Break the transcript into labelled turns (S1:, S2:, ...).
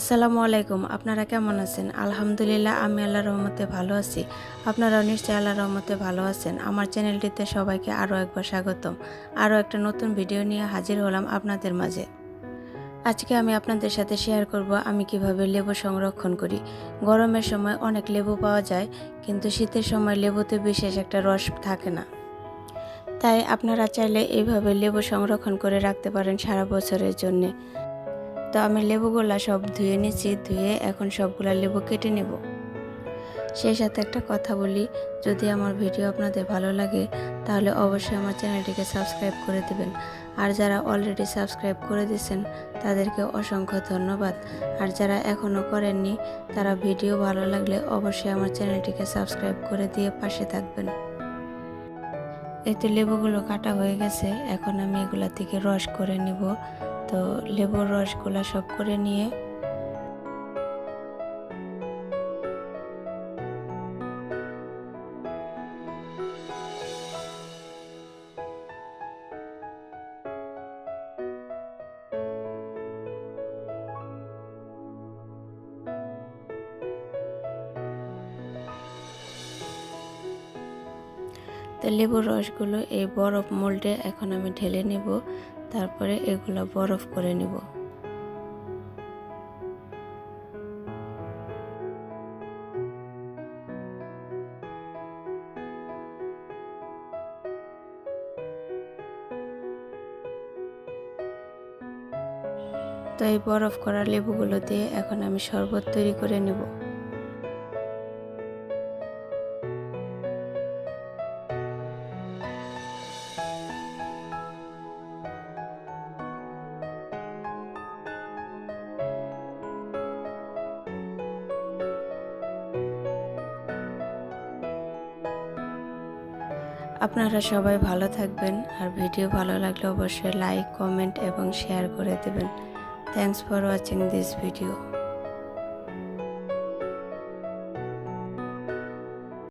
S1: আসসালামু আলাইকুম। আপনারা কেমন আছেন? আলহামদুলিল্লাহ আমি আল্লাহর রহমতে ভালো আছি। আপনারাও নিশ্চয়ই আল্লাহর রহমতে ভালো আছেন। আমার চ্যানেলটিতে সবাইকে আরও একবার স্বাগতম। আরও একটা নতুন ভিডিও নিয়ে হাজির হলাম আপনাদের মাঝে। আজকে আমি আপনাদের সাথে শেয়ার করব আমি কিভাবে লেবু সংরক্ষণ করি। গরমের সময় অনেক লেবু পাওয়া যায়, কিন্তু শীতের সময় লেবুতে বিশেষ একটা রস থাকে না। তাই আপনারা চাইলে এইভাবে লেবু সংরক্ষণ করে রাখতে পারেন সারা বছরের জন্যে। তো আমি লেবুগুলা সব ধুয়ে নিচ্ছি, ধুয়ে এখন সবগুলা লেবু কেটে নেব। সেই সাথে একটা কথা বলি, যদি আমার ভিডিও আপনাদের ভালো লাগে তাহলে অবশ্যই আমার চ্যানেলটিকে সাবস্ক্রাইব করে দিবেন। আর যারা অলরেডি সাবস্ক্রাইব করে দিয়েছেন তাদেরকে অসংখ্য ধন্যবাদ। আর যারা এখনও করেননি তারা ভিডিও ভালো লাগলে অবশ্যই আমার চ্যানেলটিকে সাবস্ক্রাইব করে দিয়ে পাশে থাকবেন। এই তো লেবুগুলো কাটা হয়ে গেছে, এখন আমি এগুলা থেকে রস করে নিব। তো লেবুর রসগুলা সব করে নিয়ে তো লেবুর রসগুলো এই বরফ মোল্ডে এখন আমি ঢেলে নেব, তারপরে এগুলো বরফ করে নেব। তো এই বরফ করা লেবুগুলো দিয়ে এখন আমি শরবত তৈরি করে নেব। আপনারা সবাই ভালো থাকবেন, আর ভিডিও ভালো লাগলে অবশ্যই লাইক, কমেন্ট এবং শেয়ার করে দেবেন। Thanks for watching this video.